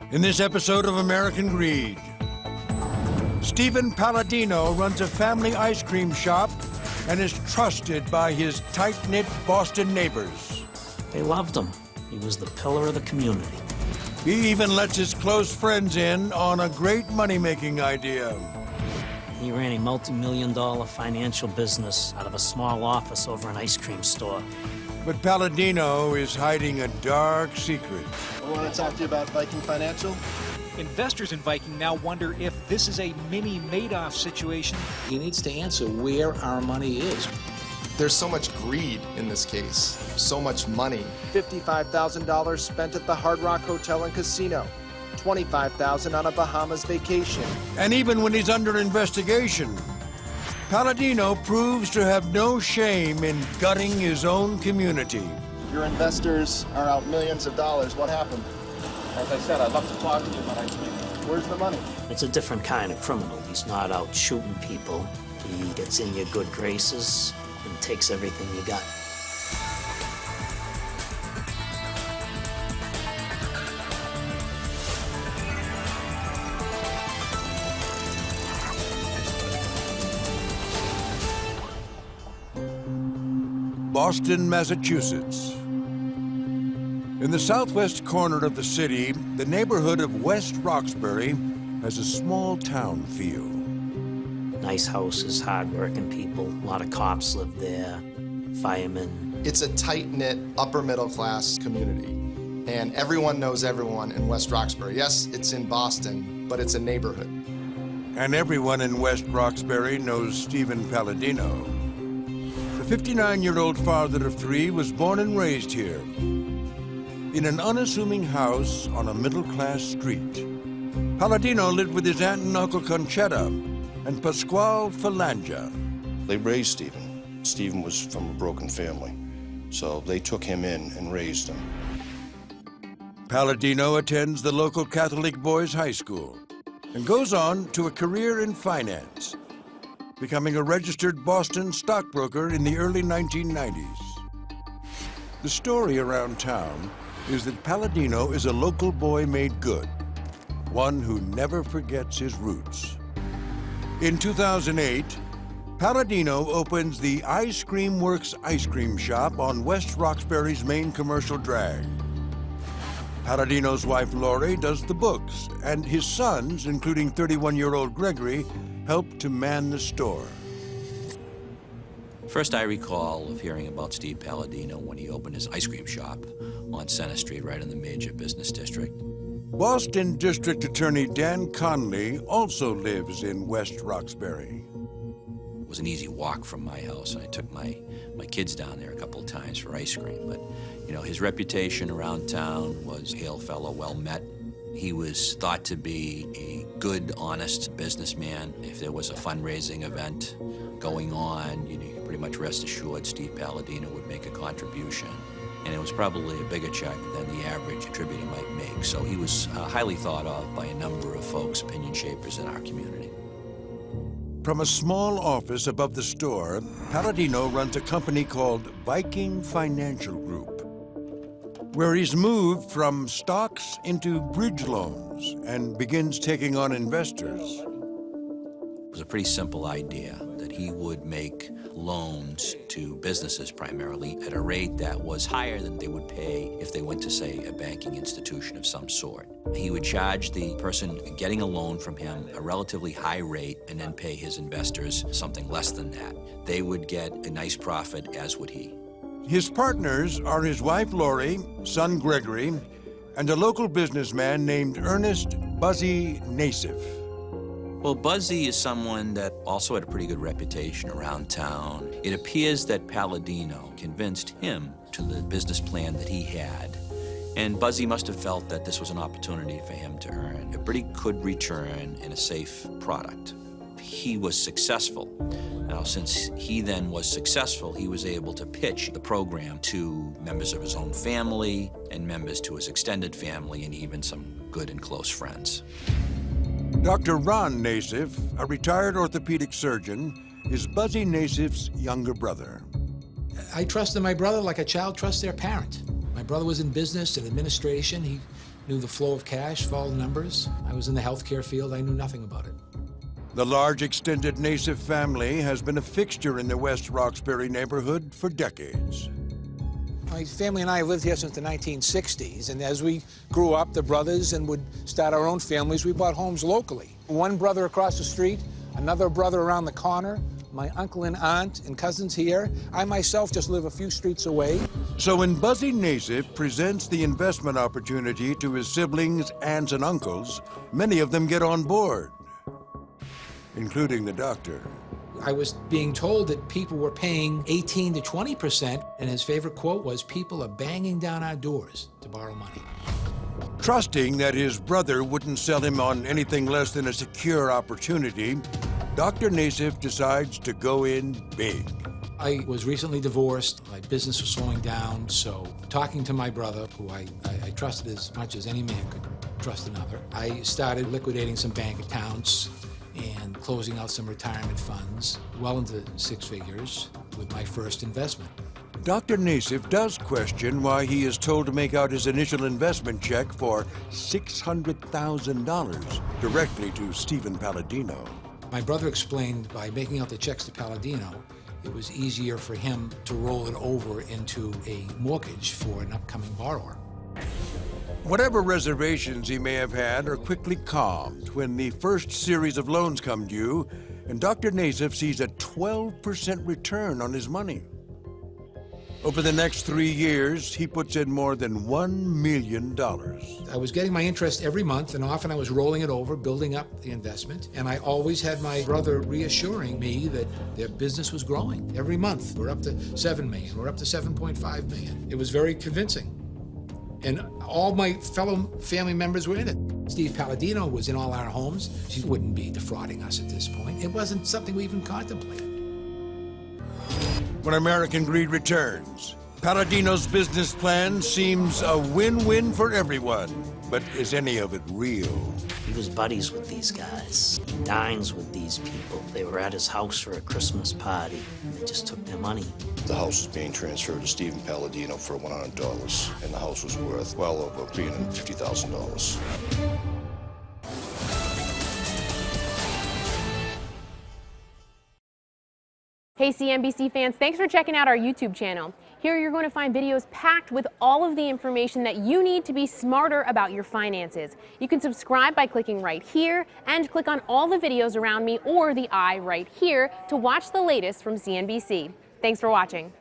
In this episode of American Greed, Stephen Palladino runs a family ice cream shop and is trusted by his tight-knit Boston neighbors. They loved him. He was the pillar of the community. He even lets his close friends in on a great money-making idea. He ran a multi-million-dollar financial business out of a small office over an ice cream store. But Palladino is hiding a dark secret. I want to talk to you about Viking Financial. Investors in Viking now wonder if this is a mini Madoff situation. He needs to answer where our money is. There's so much greed in this case, so much money. $55,000 spent at the Hard Rock Hotel and Casino. $25,000 on a Bahamas vacation. And even when he's under investigation, Palladino proves to have no shame in gutting his own community. Your investors are out millions of dollars. What happened? As I said, I'd love to talk to you, but I can't. Where's the money? It's a different kind of criminal. He's not out shooting people. He gets in your good graces and takes everything you got. Boston, Massachusetts. In the southwest corner of the city, the neighborhood of West Roxbury has a small town feel. Nice houses, hard-working people. A lot of cops live there, firemen. It's a tight-knit, upper-middle-class community, and everyone knows everyone in West Roxbury. Yes, it's in Boston, but it's a neighborhood. And everyone in West Roxbury knows Stephen Palladino. The 59-year-old father of three was born and raised here, in an unassuming house on a middle-class street. Palladino lived with his aunt and uncle Conchetta and Pasquale Falangia. They raised Stephen. Stephen was from a broken family, so they took him in and raised him. Palladino attends the local Catholic boys' high school and goes on to a career in finance, becoming a registered Boston stockbroker in the early 1990s. The story around town is that Palladino is a local boy made good, one who never forgets his roots. In 2008, Palladino opens the Ice Cream Works ice cream shop on West Roxbury's main commercial drag. Palladino's wife, Lori, does the books, and his sons, including 31-year-old Gregory, help to man the store. First, I recall of hearing about Steve Palladino when he opened his ice cream shop on Center Street, right in the major business district. Boston District Attorney Dan Conley also lives in West Roxbury. It was an easy walk from my house, and I took my kids down there a couple of times for ice cream. But, you know, his reputation around town was hail fellow, well met. He was thought to be a good, honest businessman. If there was a fundraising event going on, you could pretty much rest assured Steve Palladino would make a contribution. And it was probably a bigger check than the average contributor might make. So he was highly thought of by a number of folks, opinion shapers in our community. From a small office above the store, Palladino runs a company called Viking Financial Group, where he's moved from stocks into bridge loans and begins taking on investors. It was a pretty simple idea that he would make loans to businesses primarily at a rate that was higher than they would pay if they went to, say, a banking institution of some sort. He would charge the person getting a loan from him a relatively high rate and then pay his investors something less than that. They would get a nice profit, as would he. His partners are his wife, Lori, son, Gregory, and a local businessman named Ernest Buzzy NASIF. Well, Buzzy is someone that also had a pretty good reputation around town. It appears that Palladino convinced him to the business plan that he had, and Buzzy must have felt that this was an opportunity for him to earn a pretty good return in a safe product. He was successful. Now, since he then was successful, he was able to pitch the program to members of his own family and members to his extended family and even some good and close friends. Dr. Ron NASIF, a retired orthopedic surgeon, is Buzzy NASIF's younger brother. I trusted my brother like a child trusts their parent. My brother was in business and administration. He knew the flow of cash, followed numbers. I was in the healthcare field. I knew nothing about it. The large extended NASIF family has been a fixture in the West Roxbury neighborhood for decades. My family and I have lived here since the 1960s, and as we grew up, the brothers, and would start our own families, we bought homes locally. One brother across the street, another brother around the corner, my uncle and aunt and cousins here. I myself just live a few streets away. So when Buzzy NASIF presents the investment opportunity to his siblings, aunts, and uncles, many of them get on board, including the doctor. I was being told that people were paying 18 to 20%, and his favorite quote was, "People are banging down our doors to borrow money." Trusting that his brother wouldn't sell him on anything less than a secure opportunity, Dr. NASIF decides to go in big. I was recently divorced. My business was slowing down, so talking to my brother, who I trusted as much as any man could trust another, I started liquidating some bank accounts and closing out some retirement funds, well into six figures, with my first investment. Dr. NASIF does question why he is told to make out his initial investment check for $600,000 directly to Stephen Palladino. My brother explained by making out the checks to Palladino, it was easier for him to roll it over into a mortgage for an upcoming borrower. Whatever reservations he may have had are quickly calmed when the first series of loans come due, and Dr. NASIF sees a 12% return on his money. Over the next 3 years, he puts in more than $1 million. I was getting my interest every month, and often I was rolling it over, building up the investment, and I always had my brother reassuring me that their business was growing. Every month, we're up to $7 million, we're up to $7.5 million. It was very convincing. And all my fellow family members were in it. Steve Palladino was in all our homes. She wouldn't be defrauding us at this point. It wasn't something we even contemplated. When American greed returns, Palladino's business plan seems a win-win for everyone. But is any of it real? He was buddies with these guys. He dines with these people. They were at his house for a Christmas party. They just took their money. The house was being transferred to Stephen Palladino for $100, and the house was worth well over $350,000. Hey CNBC fans, thanks for checking out our YouTube channel. Here you're going to find videos packed with all of the information that you need to be smarter about your finances. You can subscribe by clicking right here and click on all the videos around me or the eye right here to watch the latest from CNBC. Thanks for watching.